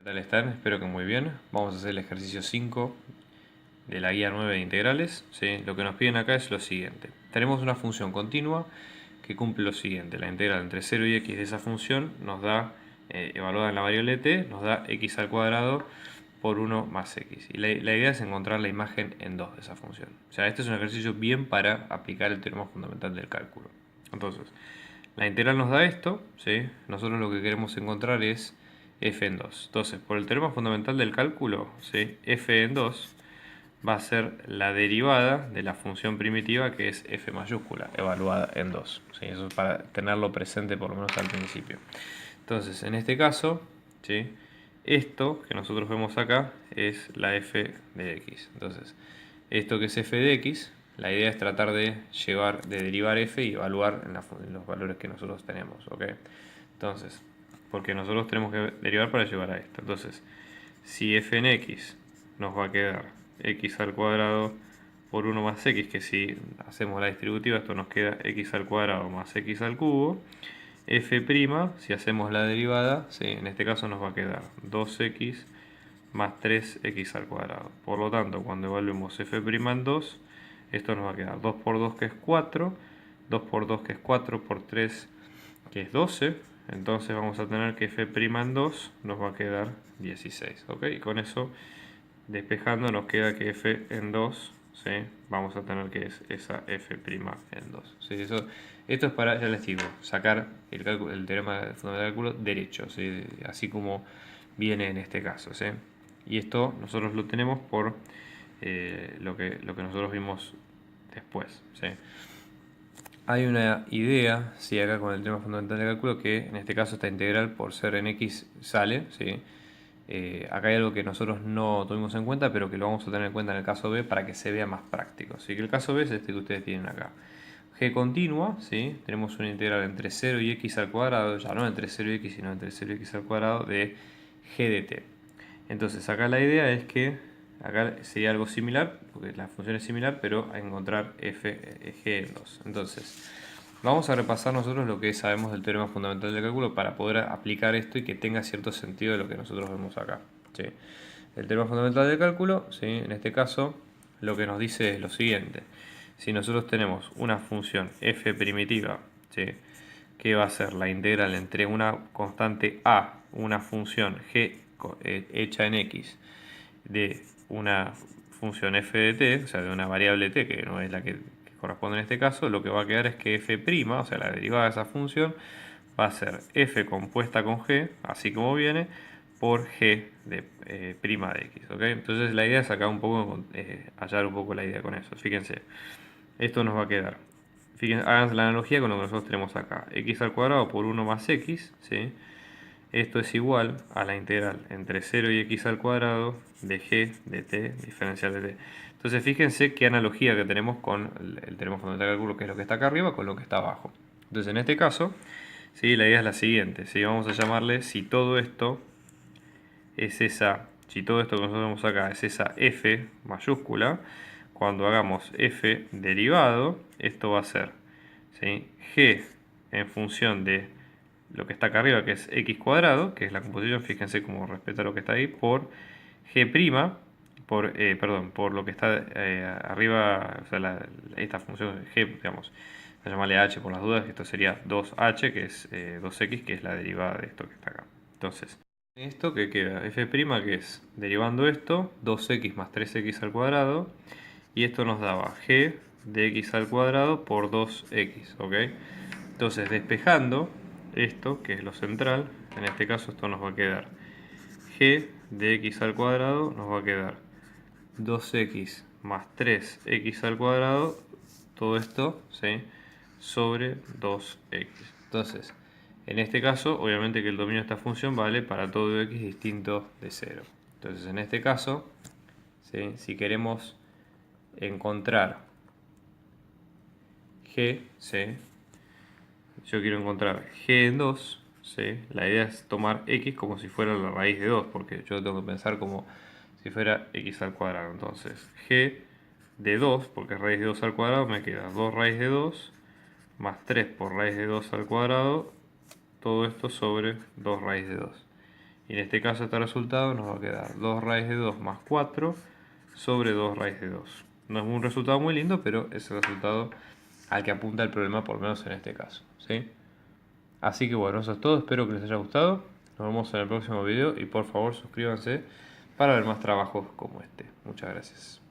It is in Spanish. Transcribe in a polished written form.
¿Qué tal están? Espero que muy bien. Vamos a hacer el ejercicio 5 de la guía 9 de integrales. ¿Sí? Lo que nos piden acá es lo siguiente. Tenemos una función continua que cumple lo siguiente. La integral entre 0 y x de esa función nos da, evaluada en la variable t, nos da x al cuadrado por 1 más x. Y la idea es encontrar la imagen en 2 de esa función. O sea, este es un ejercicio bien para aplicar el teorema fundamental del cálculo. Entonces, la integral nos da esto, ¿sí? Nosotros lo que queremos encontrar es f en 2. Entonces, por el teorema fundamental del cálculo, ¿sí? F en 2 va a ser la derivada de la función primitiva que es f mayúscula, evaluada en 2. ¿Sí? Eso es para tenerlo presente por lo menos al principio. Entonces, en este caso, ¿sí? Esto que nosotros vemos acá es la f de x. Entonces, esto que es f de x, la idea es tratar de derivar f y evaluar en los valores que nosotros tenemos. ¿Ok? Entonces, porque nosotros tenemos que derivar para llevar a esto. Entonces, si f en x nos va a quedar x al cuadrado por 1 más x, que si hacemos la distributiva esto nos queda x al cuadrado más x al cubo. F', si hacemos la derivada, ¿sí? En este caso nos va a quedar 2x más 3x al cuadrado. Por lo tanto, cuando evaluemos f' en 2, esto nos va a quedar 2 por 2 que es 4, 2 por 2 que es 4 por 3 que es 12. Entonces vamos a tener que f' en 2 nos va a quedar 16. ¿Ok? Y con eso, despejando, nos queda que f en 2, ¿sí? Vamos a tener que es esa f' en 2. ¿Sí? Esto es para, ya les digo, sacar el teorema fundamental del cálculo derecho, ¿sí? Así como viene en este caso. ¿Sí? Y esto nosotros lo tenemos por lo que nosotros vimos después. ¿Sí? Hay una idea, sí, acá con el tema fundamental de cálculo, que en este caso esta integral por ser en x sale, ¿sí? Acá hay algo que nosotros no tuvimos en cuenta, pero que lo vamos a tener en cuenta en el caso B para que se vea más práctico. Así que el caso B es este que ustedes tienen acá. G continua, ¿sí? Tenemos una integral entre 0 y x al cuadrado, ya no entre 0 y x, sino entre 0 y x al cuadrado de g de t. Entonces acá la idea es que acá sería algo similar, porque la función es similar, pero a encontrar f, g en 2. Entonces, vamos a repasar nosotros lo que sabemos del teorema fundamental del cálculo para poder aplicar esto y que tenga cierto sentido de lo que nosotros vemos acá. ¿Sí? El teorema fundamental del cálculo, ¿sí? En este caso, lo que nos dice es lo siguiente. Si nosotros tenemos una función f primitiva, ¿sí? Que va a ser la integral entre una constante a, una función g hecha en x, de una función f de t, o sea, de una variable t, que no es la que corresponde en este caso, lo que va a quedar es que f', o sea, la derivada de esa función, va a ser f compuesta con g, así como viene, por g de prima de x. ¿Ok? Entonces la idea es sacar un poco, hallar un poco la idea con eso. Fíjense, esto nos va a quedar. Fíjense, hagan la analogía con lo que nosotros tenemos acá. X al cuadrado por 1 más x, ¿sí? Esto es igual a la integral entre 0 y x al cuadrado de g de t diferencial de t. Entonces fíjense qué analogía que tenemos con el teorema fundamental de cálculo, que es lo que está acá arriba, con lo que está abajo. Entonces en este caso, ¿sí? La idea es la siguiente. ¿Sí? Vamos a llamarle, si todo esto es esa, si todo esto que nosotros vemos acá es esa f mayúscula, cuando hagamos f derivado, esto va a ser, ¿sí? G en función de lo que está acá arriba, que es x cuadrado, que es la composición, fíjense cómo respeta lo que está ahí, por g', por lo que está arriba, o sea, esta función g, digamos, a llamarle h por las dudas, que esto sería 2h, que es 2x, que es la derivada de esto que está acá. Entonces, esto que queda, f', que es, derivando esto, 2x más 3x al cuadrado, y esto nos daba g de x al cuadrado por 2x, ¿ok? Entonces, despejando esto, que es lo central, en este caso esto nos va a quedar g de x al cuadrado, nos va a quedar 2x más 3x al cuadrado, todo esto, ¿sí? Sobre 2x. Entonces, en este caso, obviamente que el dominio de esta función vale para todo x distinto de 0. Entonces, en este caso, ¿sí? Si queremos encontrar g, ¿sí? Yo quiero encontrar g en 2, ¿sí? La idea es tomar x como si fuera la raíz de 2, porque yo tengo que pensar como si fuera x al cuadrado. Entonces, g de 2, porque es raíz de 2 al cuadrado, me queda 2 raíz de 2 más 3 por raíz de 2 al cuadrado, todo esto sobre 2 raíz de 2. Y en este caso este resultado nos va a quedar 2 raíz de 2 más 4 sobre 2 raíz de 2. No es un resultado muy lindo, pero es el resultado al que apunta el problema, por lo menos en este caso, ¿sí? Así que bueno, eso es todo, espero que les haya gustado. Nos vemos en el próximo video y por favor suscríbanse para ver más trabajos como este. Muchas gracias.